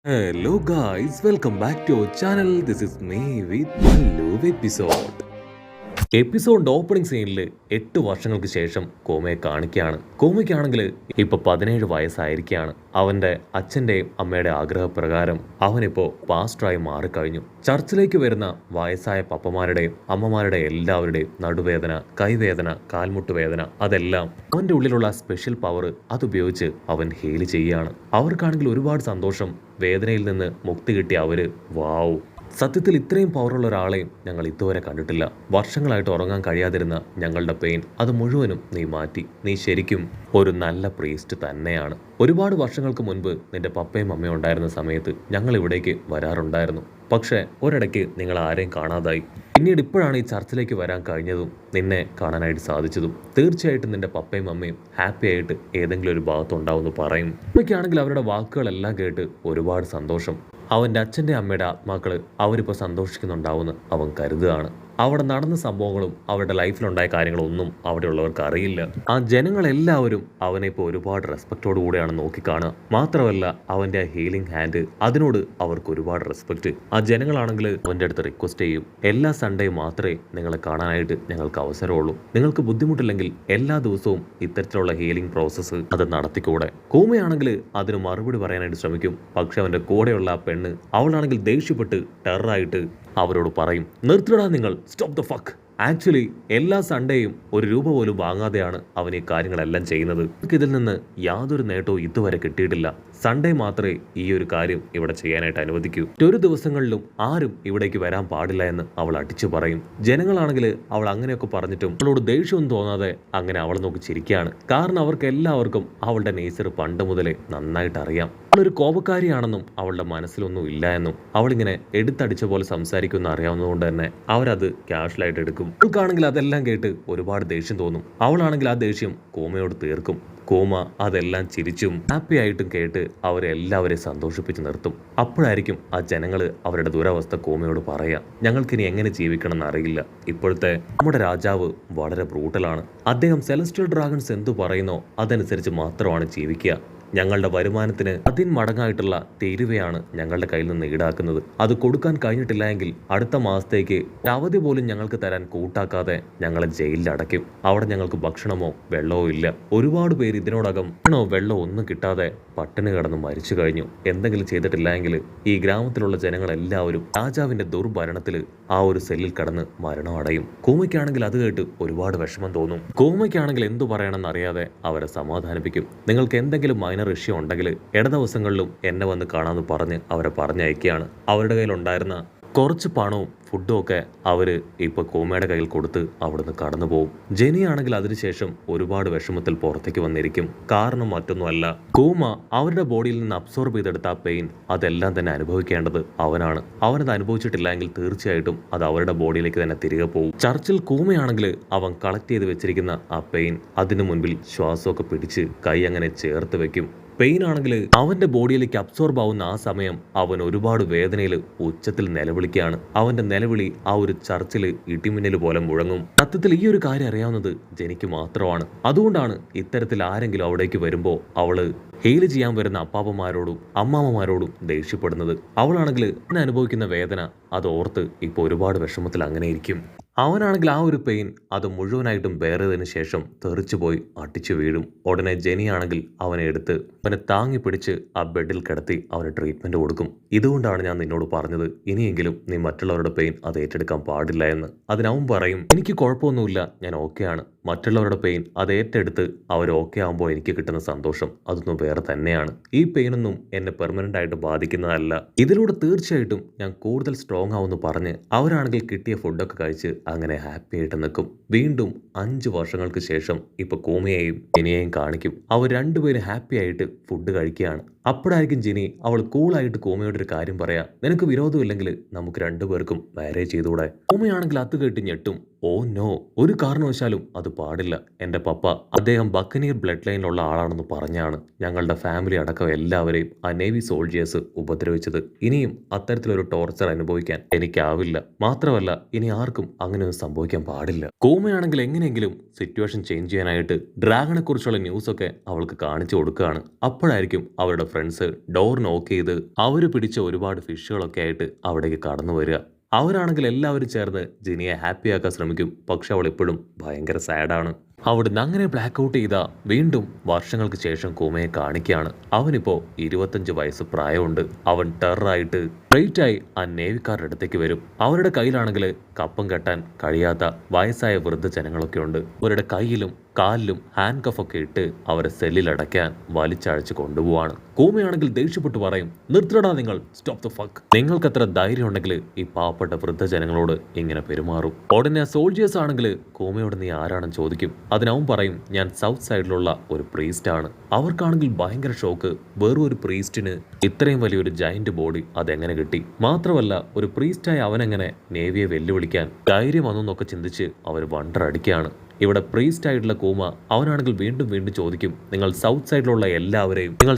Hello guys, welcome back to our channel. This is me with Mallu episode. എപ്പിസോഡിന്റെ opening സീനിൽ 8 വർഷങ്ങൾക്ക് ശേഷം കോമയെ കാണിക്കുകയാണ്. കോമയ്ക്കാണെങ്കിൽ ഇപ്പൊ 17 വയസ്സായിരിക്കുകയാണ്. അവന്റെ അച്ഛന്റെയും അമ്മയുടെ ആഗ്രഹപ്രകാരം അവനിപ്പോ പാസ്റ്ററായി മാറിക്കഴിഞ്ഞു. ചർച്ചിലേക്ക് വരുന്ന വയസ്സായ പപ്പമാരുടെയും അമ്മമാരുടെയും എല്ലാവരുടെയും നടുവേദന, കൈവേദന, കാൽമുട്ടുവേദന അതെല്ലാം അവന്റെ ഉള്ളിലുള്ള സ്പെഷ്യൽ പവർ അതുപയോഗിച്ച് അവൻ ഹീൽ ചെയ്യുകയാണ്. അവർക്കാണെങ്കിൽ ഒരുപാട് സന്തോഷം. വേദനയിൽ നിന്ന് മുക്തി കിട്ടിയ അവര് വാവ്, സത്യത്തിൽ ഇത്രയും പവറുള്ള ഒരാളെയും ഞങ്ങൾ ഇതുവരെ കണ്ടിട്ടില്ല. വർഷങ്ങളായിട്ട് ഉറങ്ങാൻ കഴിയാതിരുന്ന ഞങ്ങളുടെ പെയിൻ അത് മുഴുവനും നീ മാറ്റി. നീ ശരിക്കും ഒരു നല്ല പ്രീസ്റ്റ് തന്നെയാണ്. ഒരുപാട് വർഷങ്ങൾക്ക് മുൻപ് നിന്റെ പപ്പയും അമ്മയും ഉണ്ടായിരുന്ന സമയത്ത് ഞങ്ങൾ ഇവിടേക്ക് വരാറുണ്ടായിരുന്നു. പക്ഷേ ഒരിടയ്ക്ക് നിങ്ങൾ ആരെയും കാണാതായി. പിന്നീട് ഇപ്പോഴാണ് ഈ ചർച്ചിലേക്ക് വരാൻ കഴിഞ്ഞതും നിന്നെ കാണാനായിട്ട് സാധിച്ചതും. തീർച്ചയായിട്ടും നിന്റെ പപ്പയും അമ്മയും ഹാപ്പി ആയിട്ട് ഏതെങ്കിലും ഒരു ഭാഗത്തുണ്ടാവുമെന്ന് പറയും. അമ്മയ്ക്കാണെങ്കിൽ അവരുടെ വാക്കുകളെല്ലാം കേട്ട് ഒരുപാട് സന്തോഷം. അവൻ്റെ അച്ഛൻ്റെ അമ്മയുടെ ആത്മാക്കൾ അവരിപ്പോൾ സന്തോഷിക്കുന്നുണ്ടാവുമെന്ന് അവൻ കരുതുകയാണ്. അവിടെ നടന്ന സംഭവങ്ങളും അവരുടെ ലൈഫിലുണ്ടായ കാര്യങ്ങളൊന്നും അവിടെയുള്ളവർക്ക് അറിയില്ല. ആ ജനങ്ങളെല്ലാവരും അവനെ ഇപ്പോൾ ഒരുപാട് റെസ്പെക്റ്റോടു കൂടെയാണ് നോക്കിക്കാണുക. മാത്രമല്ല അവൻ്റെ ആ ഹീലിംഗ് ഹാൻഡ്, അതിനോട് അവർക്ക് ഒരുപാട് റെസ്പെക്റ്റ്. ആ ജനങ്ങളാണെങ്കിൽ അവൻ്റെ അടുത്ത് റിക്വസ്റ്റ് ചെയ്യും, എല്ലാ സൺഡേയും മാത്രമേ നിങ്ങളെ കാണാനായിട്ട് ഞങ്ങൾക്ക് അവസരമുള്ളൂ. നിങ്ങൾക്ക് ബുദ്ധിമുട്ടില്ലെങ്കിൽ എല്ലാ ദിവസവും ഇത്തരത്തിലുള്ള ഹീലിംഗ് പ്രോസസ്സ് അത് നടത്തിക്കൂടെ. കൂമയാണെങ്കിൽ അതിന് മറുപടി പറയാനായിട്ട് ശ്രമിക്കും. പക്ഷെ അവൻ്റെ കൂടെയുള്ള ആ പെണ്ണ്, അവളാണെങ്കിൽ ദേഷ്യപ്പെട്ട് ടെററായിട്ട് അവരോട് പറയും, നിർത്തിടാ നിങ്ങൾ, സ്റ്റോപ്പ് ദ ഫക്ക്. ആക്ച്വലി എല്ലാ സൺഡേയും ₹1 പോലും വാങ്ങാതെയാണ് അവൻ ഈ കാര്യങ്ങളെല്ലാം ചെയ്യുന്നത്. ഇതിൽ നിന്ന് യാതൊരു നേട്ടവും ഇതുവരെ കിട്ടിയിട്ടില്ല. സൺഡേ മാത്രമേ ഈ ഒരു കാര്യം ഇവിടെ ചെയ്യാനായിട്ട് അനുവദിക്കൂ. ഒരു ദിവസങ്ങളിലും ആരും ഇവിടേക്ക് വരാൻ പാടില്ല എന്ന് അവൾ അടിച്ചു പറയും. ജനങ്ങളാണെങ്കിൽ അവൾ അങ്ങനെയൊക്കെ പറഞ്ഞിട്ടും അവളോട് ദേഷ്യമൊന്നും തോന്നാതെ അങ്ങനെ അവളെ നോക്കി ചിരിക്കുകയാണ്. കാരണം അവർക്ക് എല്ലാവർക്കും അവളുടെ നേച്ചർ പണ്ട് മുതലേ നന്നായിട്ട് അറിയാം. അവളൊരു കോപക്കാരിയാണെന്നും അവളുടെ മനസ്സിലൊന്നും ഇല്ല എന്നും അവളിങ്ങനെ എടുത്തടിച്ച പോലെ സംസാരിക്കുമെന്ന് അറിയാവുന്നതുകൊണ്ട് തന്നെ അവരത് ക്യാഷ്വലായിട്ട് എടുക്കും. അവൾക്കാണെങ്കിൽ അതെല്ലാം കേട്ട് ഒരുപാട് ദേഷ്യം തോന്നും. അവളാണെങ്കിൽ ആ ദേഷ്യം കോമയോട് തീർക്കും. കോമ അതെല്ലാം ചിരിച്ചും ഹാപ്പി ആയിട്ടും കേട്ട് അവരെല്ലാവരെയും സന്തോഷിപ്പിച്ച് നിർത്തും. അപ്പോഴായിരിക്കും ആ ജനങ്ങൾ അവരുടെ ദുരവസ്ഥ കോമയോട് പറയാം, ഞങ്ങൾക്കിനി എങ്ങനെ ജീവിക്കണം എന്നറിയില്ല. ഇപ്പോഴത്തെ നമ്മുടെ രാജാവ് വളരെ ബ്രൂട്ടലാണ്. അദ്ദേഹം സെലസ്റ്റിയൽ ഡ്രാഗൺസ് എന്തു പറയുന്നോ അതനുസരിച്ച് മാത്രമാണ് ജീവിക്കുക. ഞങ്ങളുടെ വരുമാനത്തിന് 10 മടങ്ങായിട്ടുള്ള തീരുവയാണ് ഞങ്ങളുടെ കയ്യിൽ നിന്ന് ഈടാക്കുന്നത്. അത് കൊടുക്കാൻ കഴിഞ്ഞിട്ടില്ല എങ്കിൽ അടുത്ത മാസത്തേക്ക് അവധി പോലും ഞങ്ങൾക്ക് തരാൻ കൂട്ടാക്കാതെ ഞങ്ങളെ ജയിലിൽ അടയ്ക്കും. അവിടെ ഞങ്ങൾക്ക് ഭക്ഷണമോ വെള്ളമോ ഇല്ല. ഒരുപാട് പേര് ഇതിനോടകം വെള്ളമോ ഒന്നും കിട്ടാതെ പട്ടിണി കിടന്ന് മരിച്ചു കഴിഞ്ഞു. എന്തെങ്കിലും ചെയ്തിട്ടില്ല എങ്കിൽ ഈ ഗ്രാമത്തിലുള്ള ജനങ്ങളെല്ലാവരും രാജാവിന്റെ ദുർഭരണത്തിൽ ആ ഒരു സെല്ലിൽ കടന്ന് മരണം അടയും. കൂമയ്ക്കാണെങ്കിൽ അത് കേട്ട് ഒരുപാട് വിഷമം തോന്നും. കൂമയ്ക്കാണെങ്കിൽ എന്തു പറയണമെന്ന് അറിയാതെ അവരെ സമാധാനിപ്പിക്കും. നിങ്ങൾക്ക് എന്തെങ്കിലും ഇഷ്യൂ ഉണ്ടെങ്കിൽ ദിവസങ്ങളിലും എന്നെ വന്ന് കാണാമെന്ന് പറഞ്ഞ് അവരെ പറഞ്ഞയക്കുകയാണ്. അവരുടെ കയ്യിലുണ്ടായിരുന്ന കുറച്ച് പണവും ഫുഡും ഒക്കെ അവര് ഇപ്പൊ കോമയുടെ കയ്യിൽ കൊടുത്ത് അവിടുന്ന് കടന്നു പോകും. ജെനിയാണെങ്കിൽ അതിനുശേഷം ഒരുപാട് വിഷമത്തിൽ പുറത്തേക്ക് വന്നിരിക്കും. കാരണം മറ്റൊന്നുമല്ല, കോമ അവരുടെ ബോഡിയിൽ നിന്ന് അബ്സോർബ് ചെയ്തെടുത്ത ആ പെയിൻ അതെല്ലാം തന്നെ അനുഭവിക്കേണ്ടത് അവനാണ്. അവനത് അനുഭവിച്ചിട്ടില്ല എങ്കിൽ തീർച്ചയായിട്ടും അത് അവരുടെ ബോഡിയിലേക്ക് തന്നെ തിരികെ പോകും. ചർച്ചിൽ കൂമയാണെങ്കിൽ അവൻ കളക്ട് ചെയ്ത് വെച്ചിരിക്കുന്ന ആ പെയിൻ അതിനു മുൻപിൽ ശ്വാസമൊക്കെ പിടിച്ച് കൈ അങ്ങനെ ചേർത്ത് വെക്കും. പെയിൻ ആണെങ്കിൽ അവന്റെ ബോഡിയിലേക്ക് അബ്സോർബ് ആവുന്ന ആ സമയം അവൻ ഒരുപാട് വേദനയിൽ ഉച്ചത്തിൽ നിലവിളിക്കുകയാണ്. അവന്റെ നിലവിളി ആ ഒരു ചർച്ചിൽ ഇടിമിന്നൽ പോലെ മുഴങ്ങും. സത്യത്തിൽ ഈ ഒരു കാര്യം അറിയാവുന്നത് ജെനിക്ക് മാത്രമാണ്. അതുകൊണ്ടാണ് ഇത്തരത്തിൽ ആരെങ്കിലും അവിടേക്ക് വരുമ്പോൾ അവള് ഹീൽ ചെയ്യാൻ വരുന്ന അപ്പാപ്പന്മാരോടും അമ്മാമ്മമാരോടും ദേഷ്യപ്പെടുന്നത്. അവളാണെങ്കിൽ അനുഭവിക്കുന്ന വേദന അത് ഓർത്ത് ഇപ്പോൾ ഒരുപാട് വിഷമത്തിൽ അങ്ങനെ ഇരിക്കും. അവനാണെങ്കിൽ ആ ഒരു പെയിൻ അത് മുഴുവനായിട്ടും ബെയറിയതിനു ശേഷം തെറിച്ചു പോയി അടിച്ചു വീഴും. ഉടനെ ജെനിയാണെങ്കിൽ അവനെ എടുത്ത് അവനെ താങ്ങി പിടിച്ച് ആ ബെഡിൽ കിടത്തി അവന് ട്രീറ്റ്മെന്റ് കൊടുക്കും. ഇതുകൊണ്ടാണ് ഞാൻ നിന്നോട് പറഞ്ഞത്, ഇനിയെങ്കിലും നീ മറ്റുള്ളവരുടെ പെയിൻ അത് ഏറ്റെടുക്കാൻ പാടില്ല എന്ന്. അതിനവൻ പറയും, എനിക്ക് കുഴപ്പമൊന്നുമില്ല, ഞാൻ ഓക്കെയാണ്. മറ്റുള്ളവരുടെ പെയിൻ അത് ഏറ്റെടുത്ത് അവർ ഓക്കെ ആകുമ്പോൾ എനിക്ക് കിട്ടുന്ന സന്തോഷം അതൊന്നും വേറെ തന്നെയാണ്. ഈ പെയിനൊന്നും എന്നെ പെർമനന്റ് ആയിട്ട് ബാധിക്കുന്നതല്ല. ഇതിലൂടെ തീർച്ചയായിട്ടും ഞാൻ കൂടുതൽ സ്ട്രോങ് ആവുമെന്ന് പറഞ്ഞ് അവരാണെങ്കിൽ കിട്ടിയ ഫുഡൊക്കെ കഴിച്ച് അങ്ങനെ ഹാപ്പി ആയിട്ട് നിൽക്കും. വീണ്ടും 5 വർഷങ്ങൾക്ക് ശേഷം ഇപ്പൊ കോമയെയും ജെനിയെയും കാണിക്കും. അവർ രണ്ടുപേരും ഹാപ്പി ആയിട്ട് ഫുഡ് കഴിക്കുകയാണ്. അപ്പോഴായിരിക്കും ജിനി അവൾ കൂളായിട്ട് കോമയോട് ഒരു കാര്യം പറയാ, നിനക്ക് വിരോധമില്ലെങ്കിൽ നമുക്ക് രണ്ടുപേർക്കും മാരേജ് ചെയ്തുകൂടെ. കോമയാണെങ്കിൽ അത് കേട്ട് ഞെട്ടും. ഓ നോ, ഒരു കാരണവശാലും അത് പാടില്ല. എൻ്റെ പപ്പ അദ്ദേഹം ബക്കനീർ ബ്ലഡ് ലൈനിലുള്ള ആളാണെന്ന് പറഞ്ഞാണ് ഞങ്ങളുടെ ഫാമിലി അടക്കം എല്ലാവരെയും ആ നേവി സോൾജിയേഴ്സ് ഉപദ്രവിച്ചത്. ഇനിയും അത്തരത്തിലൊരു ടോർച്ചർ അനുഭവിക്കാൻ എനിക്കാവില്ല. മാത്രമല്ല ഇനി ആർക്കും അങ്ങനെയൊന്നും സംഭവിക്കാൻ പാടില്ല. കോമയാണെങ്കിൽ എങ്ങനെയെങ്കിലും സിറ്റുവേഷൻ ചേഞ്ച് ചെയ്യാനായിട്ട് ഡ്രാഗണെ കുറിച്ചുള്ള ന്യൂസൊക്കെ അവൾക്ക് കാണിച്ചു കൊടുക്കുകയാണ്. അപ്പോഴായിരിക്കും അവരുടെ ഫ്രണ്ട്സ് ഡോർ നോക്ക് ചെയ്ത് അവർ പിടിച്ച ഒരുപാട് ഫിഷുകളൊക്കെ ആയിട്ട് അവിടേക്ക് കടന്നു വരിക. അവരാണെങ്കിൽ എല്ലാവരും ചേർന്ന് ജിനിയെ ഹാപ്പിയാക്കാൻ ശ്രമിക്കും. പക്ഷെ അവൾ ഇപ്പോഴും ഭയങ്കര സാഡാണ്. അവിടുന്ന് അങ്ങനെ ബ്ലാക്ക് ഔട്ട് ചെയ്ത വീണ്ടും വർഷങ്ങൾക്ക് ശേഷം കൂമയെ കാണിക്കുകയാണ്. അവനിപ്പോ 25 വയസ്സ് പ്രായമുണ്ട്. അവൻ ടെററായിട്ട് സ്ട്രെയിറ്റായി ആ നേവിക്കാരുടെ അടുത്തേക്ക് വരും. അവരുടെ കയ്യിലാണെങ്കിൽ കപ്പം കെട്ടാൻ കഴിയാത്ത വയസ്സായ വൃദ്ധജനങ്ങളൊക്കെ ഉണ്ട്. അവരുടെ കയ്യിലും കാലിലും ഹാൻഡ് കഫൊക്കെ ഇട്ട് അവരെ സെല്ലിലടയ്ക്കാൻ വലിച്ചഴച്ച് കൊണ്ടുപോവാണ്. കൂമയാണെങ്കിൽ ദേഷ്യപ്പെട്ട് പറയും, നിർത്തടാ നിങ്ങൾ, സ്റ്റോപ്പ് ദ ഫക്ക്. നിങ്ങൾക്ക് എത്ര ധൈര്യം ഉണ്ടെങ്കിൽ ഈ പാവപ്പെട്ട വൃദ്ധജനങ്ങളോട് ഇങ്ങനെ പെരുമാറും. ഉടനെ സോൾജേഴ്സ് ആണെങ്കിൽ കൂമയോട് നീ ആരാണെന്ന് ചോദിക്കും. അതിനവൻ പറയും, ഞാൻ സൗത്ത് സൈഡിലുള്ള ഒരു പ്രീസ്റ്റ് ആണ്. അവർക്കാണെങ്കിൽ ഭയങ്കര ഷോക്ക്. വെറും ഒരു പ്രീസ്റ്റിന് ഇത്രയും വലിയൊരു ജയന്റ് ബോഡി അതെങ്ങനെ കിട്ടി? മാത്രമല്ല ഒരു പ്രീസ്റ്റായ അവനെങ്ങനെ നേവിയെ വെല്ലുവിളിക്കാൻ ധൈര്യം വന്നൊക്കെ ചിന്തിച്ച് അവർ വണ്ടർ അടിക്കുകയാണ്. ഇവിടെ പ്രീസ്റ്റ് ആയിട്ടുള്ള കൂമ അവനാണെങ്കിൽ വീണ്ടും വീണ്ടും ചോദിക്കും, നിങ്ങൾ സൗത്ത് സൈഡിലുള്ള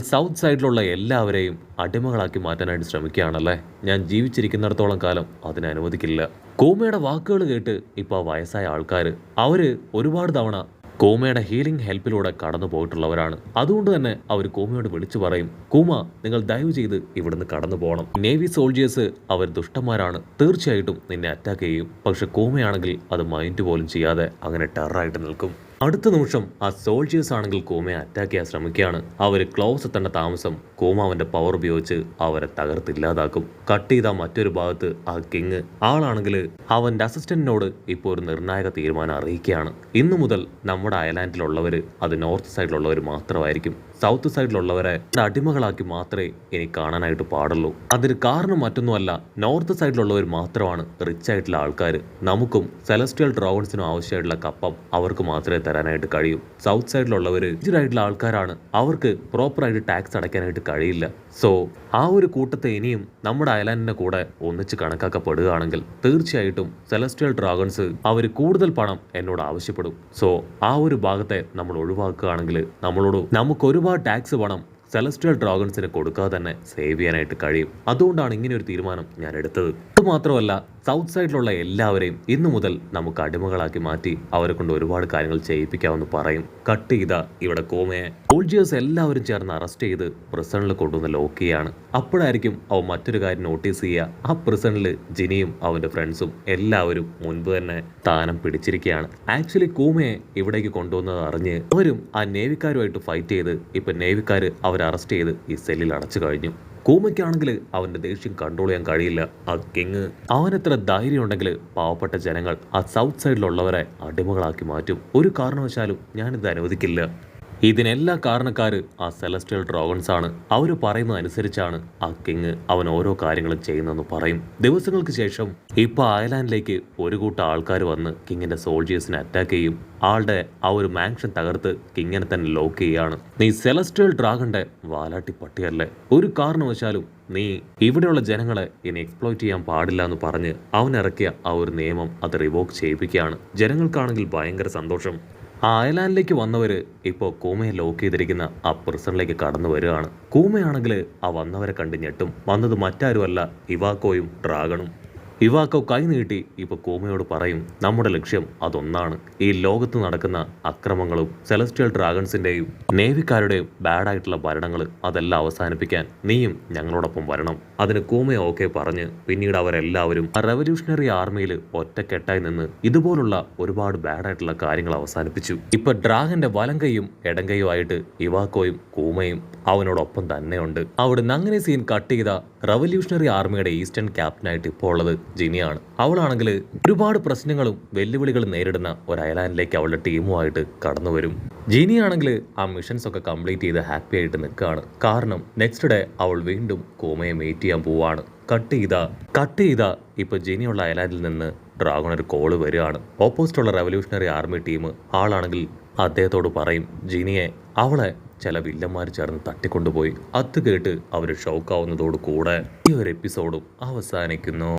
എല്ലാവരെയും അടിമകളാക്കി മാറ്റാനായിട്ട് ശ്രമിക്കുകയാണല്ലേ? ഞാൻ ജീവിച്ചിരിക്കുന്നിടത്തോളം കാലം അതിനെ അനുവദിക്കില്ല. കൂമയുടെ വാക്കുകൾ കേട്ട് ഇപ്പോൾ വയസ്സായ ആൾക്കാർ അവര് ഒരുപാട് തവണ കൂമയുടെ ഹീലിംഗ് ഹെൽപ്പിലൂടെ കടന്നു പോയിട്ടുള്ളവരാണ്. അതുകൊണ്ട് തന്നെ അവർ കൂമയോട് വിളിച്ചു പറയും, കൂമ നിങ്ങൾ ദയവ് ചെയ്ത് ഇവിടുന്ന് കടന്നു പോകണം. നേവി സോൾജേഴ്സ് അവർ ദുഷ്ടന്മാരാണ്, തീർച്ചയായിട്ടും നിന്നെ അറ്റാക്ക് ചെയ്യും. പക്ഷെ കൂമയാണെങ്കിൽ അത് മൈൻഡ് പോലും ചെയ്യാതെ അങ്ങനെ ടെററായിട്ട് നിൽക്കും. അടുത്ത നിമിഷം ആ സോൾജേഴ്സ് ആണെങ്കിൽ കൂമയെ അറ്റാക്ക് ചെയ്യാൻ ശ്രമിക്കുകയാണ്. അവർ ക്ലോസ് എത്തേണ്ട താമസം കൂമ അവന്റെ പവർ ഉപയോഗിച്ച് അവരെ തകർത്തില്ലാതാക്കും. കട്ട് ചെയ്ത മറ്റൊരു ഭാഗത്ത് ആ കിങ് ആളാണെങ്കിൽ അവന്റെ അസിസ്റ്റന്റിനോട് ഇപ്പോൾ ഒരു നിർണായക തീരുമാനം അറിയിക്കുകയാണ്. ഇന്നു മുതൽ നമ്മുടെ അയർലാൻഡിലുള്ളവർ അത് നോർത്ത് സൈഡിലുള്ളവർ മാത്രമായിരിക്കും. സൗത്ത് സൈഡിലുള്ളവരെ അടിമകളാക്കി മാത്രമേ ഇനി കാണാനായിട്ട് പാടുള്ളൂ. അതിന് കാരണം മറ്റൊന്നുമല്ല, നോർത്ത് സൈഡിലുള്ളവർ മാത്രമാണ് റിച്ച് ആയിട്ടുള്ള ആൾക്കാർ. നമുക്കും സെലസ്റ്റിയൽ ഡ്രാഗൺസിനും ആവശ്യമായിട്ടുള്ള കപ്പം അവർക്ക് മാത്രമേ തരാനായിട്ട് കഴിയും. സൗത്ത് സൈഡിലുള്ളവർ റിച്ചായിട്ടുള്ള ആൾക്കാരാണ്, അവർക്ക് പ്രോപ്പറായിട്ട് ടാക്സ് അടയ്ക്കാനായിട്ട് കഴിയില്ല. സോ ആ ഒരു കൂട്ടത്തെ ഇനിയും നമ്മുടെ അയർലാൻഡിന്റെ കൂടെ ഒന്നിച്ച് കണക്കാക്കപ്പെടുകയാണെങ്കിൽ തീർച്ചയായിട്ടും സെലസ്റ്റിയൽ ഡ്രാഗൺസ് അവർ കൂടുതൽ പണം എന്നോട് ആവശ്യപ്പെടും. സോ ആ ഒരു ഭാഗത്തെ നമ്മൾ ഒഴിവാക്കുകയാണെങ്കിൽ നമുക്ക് ഒരുപാട് ടാക്സ് പണം സെലസ്റ്റിയൽ ഡ്രാഗൺസിന് കൊടുക്കാതെ തന്നെ സേവ് ചെയ്യാനായിട്ട് കഴിയും. അതുകൊണ്ടാണ് ഇങ്ങനെ ഒരു തീരുമാനം ഞാൻ എടുത്തത്. അതുമാത്രമല്ല, സൗത്ത് സൈഡിലുള്ള എല്ലാവരെയും ഇന്നു മുതൽ നമുക്ക് അടിമകളാക്കി മാറ്റി അവരെ കൊണ്ട് ഒരുപാട് കാര്യങ്ങൾ ചെയ്യിപ്പിക്കാമെന്ന് പറയും. കട്ട് ചെയ്ത ഇവിടെ കോമയെ സോൾജേഴ്സ് എല്ലാവരും ചേർന്ന് അറസ്റ്റ് ചെയ്ത് പ്രിസണിൽ കൊണ്ടുവന്ന് ലോക്ക് ചെയ്യാണ്. അപ്പോഴായിരിക്കും അവൻ മറ്റൊരു കാര്യം നോട്ടീസ് ചെയ്യുക. ആ പ്രിസണിൽ ജിനിയും അവന്റെ ഫ്രണ്ട്സും എല്ലാവരും മുൻപ് തന്നെ സ്ഥാനം പിടിച്ചിരിക്കുകയാണ്. ആക്ച്വലി കൂമയെ ഇവിടേക്ക് കൊണ്ടുവന്നത് അറിഞ്ഞ് അവരും ആ നേവിക്കാരുമായിട്ട് ഫൈറ്റ് ചെയ്ത് ഇപ്പൊ നേവിക്കാർ അവരെ അറസ്റ്റ് ചെയ്ത് ഈ സെല്ലിൽ അടച്ചു കഴിഞ്ഞു. കൂമയ്ക്കാണെങ്കിൽ അവന്റെ ദേഷ്യം കൺട്രോൾ ചെയ്യാൻ കഴിയില്ല. ആ കിങ് അവനെത്ര ധൈര്യം ഉണ്ടെങ്കിൽ പാവപ്പെട്ട ജനങ്ങൾ ആ സൗത്ത് സൈഡിലുള്ളവരെ അടിമകളാക്കി മാറ്റും. ഒരു കാരണവശാലും ഞാനിത് അനുവദിക്കില്ല. ഇതിനെല്ലാം കാരണക്കാര് ആ സെലസ്റ്റിയൽ ഡ്രാഗൺസ് ആണ്. അവർ പറയുന്നത് അനുസരിച്ചാണ് ആ കിങ് അവൻ ഓരോ കാര്യങ്ങളും ചെയ്യുന്നതെന്ന് പറയും. ദിവസങ്ങൾക്ക് ശേഷം ഇപ്പൊ അയർലാൻഡിലേക്ക് ഒരു കൂട്ടം ആൾക്കാർ വന്ന് കിങ്ങിന്റെ സോൾജേഴ്സിനെ അറ്റാക്ക് ചെയ്യും. ആളുടെ ആ ഒരു മാൻഷൻ തകർത്ത് കിങ്ങിനെ തന്നെ ലോക്ക് ചെയ്യാണ്. നീ സെലസ്റ്റിയൽ ഡ്രാഗന്റെ വാലാട്ടി പട്ടിയല്ലേ, ഒരു കാരണവശാലും നീ ഇവിടെയുള്ള ജനങ്ങളെ ഇനി എക്സ്പ്ലോയിറ്റ് ചെയ്യാൻ പാടില്ല എന്ന് പറഞ്ഞ് അവനിറക്കിയ ആ ഒരു നിയമം അത് റിവോക്ക് ചെയ്യിപ്പിക്കുകയാണ്. ജനങ്ങൾക്കാണെങ്കിൽ ഭയങ്കര സന്തോഷം. ആ അയർലാൻഡിലേക്ക് വന്നവര് ഇപ്പോൾ കൂമയെ ലോക്ക് ചെയ്തിരിക്കുന്ന ആ പ്രിസണിലേക്ക് കടന്നു വരികയാണ്. കൂമയാണെങ്കിൽ ആ വന്നവരെ കണ്ട് ഞെട്ടും. വന്നത് മറ്റാരുമല്ല, ഇവാക്കോയും ഡ്രാഗണും. ഇവാക്കോ കൈ നീട്ടി ഇപ്പൊ കൂമയോട് പറയും, നമ്മുടെ ലക്ഷ്യം അതൊന്നാണ്. ഈ ലോകത്ത് നടക്കുന്ന അക്രമങ്ങളും സെലസ്റ്റിയൽ ഡ്രാഗൺസിന്റെയും നേവിക്കാരുടെയും ബാഡായിട്ടുള്ള ഭരണങ്ങൾ അതെല്ലാം അവസാനിപ്പിക്കാൻ നീയും ഞങ്ങളോടൊപ്പം വരണം. അതിന് കൂമ ഓക്കെ പറഞ്ഞ് പിന്നീട് അവരെല്ലാവരും ആ റെവല്യൂഷണറി ആർമിയിൽ ഒറ്റക്കെട്ടായി നിന്ന് ഇതുപോലുള്ള ഒരുപാട് ബാഡായിട്ടുള്ള കാര്യങ്ങൾ അവസാനിപ്പിച്ചു. ഇപ്പൊ ഡ്രാഗന്റെ വലം കൈയും ഇടം കൈയും ആയിട്ട് ഇവാക്കോയും കൂമയും അവനോടൊപ്പം തന്നെയുണ്ട്. അവിടുന്ന് അങ്ങനെ സീൻ കട്ട് ചെയ്ത റവല്യൂഷണറി ആർമിയുടെ ഈസ്റ്റേൺ ക്യാപ്റ്റനായിട്ട് ഇപ്പോൾ ഉള്ളത് ജിനിയാണ്. അവളാണെങ്കിൽ ഒരുപാട് പ്രശ്നങ്ങളും വെല്ലുവിളികളും നേരിടുന്ന ഒരു അയർലാൻഡിലേക്ക് അവളുടെ ടീമുമായിട്ട് കടന്നു വരും. ജിനിയാണെങ്കിൽ ആ മിഷൻസ് ഒക്കെ കംപ്ലീറ്റ് ചെയ്ത് ഹാപ്പി ആയിട്ട് നിൽക്കുകയാണ്. കാരണം നെക്സ്റ്റ് ഡേ അവൾ വീണ്ടും കൂമയെ മീറ്റ് ചെയ്യാൻ പോവാണ്. കട്ട് ചെയ്ത ഇപ്പൊ ജിനിയുള്ള അയർലാൻഡിൽ നിന്ന് ഡ്രാഗൺ ഒരു കോള് വരികയാണ്. ഓപ്പോസിറ്റുള്ള റവല്യൂഷണറി ആർമി ടീം ആളാണെങ്കിൽ അദ്ദേഹത്തോട് പറയും, ജിനിയെ അവളെ ചില വില്ലന്മാർ ചേർന്ന് തട്ടിക്കൊണ്ടുപോയി. അത് കേട്ട് അവർ ഷോക്കാവുന്നതോടു കൂടെ ഈ ഒരു എപ്പിസോഡും അവസാനിക്കുന്നു.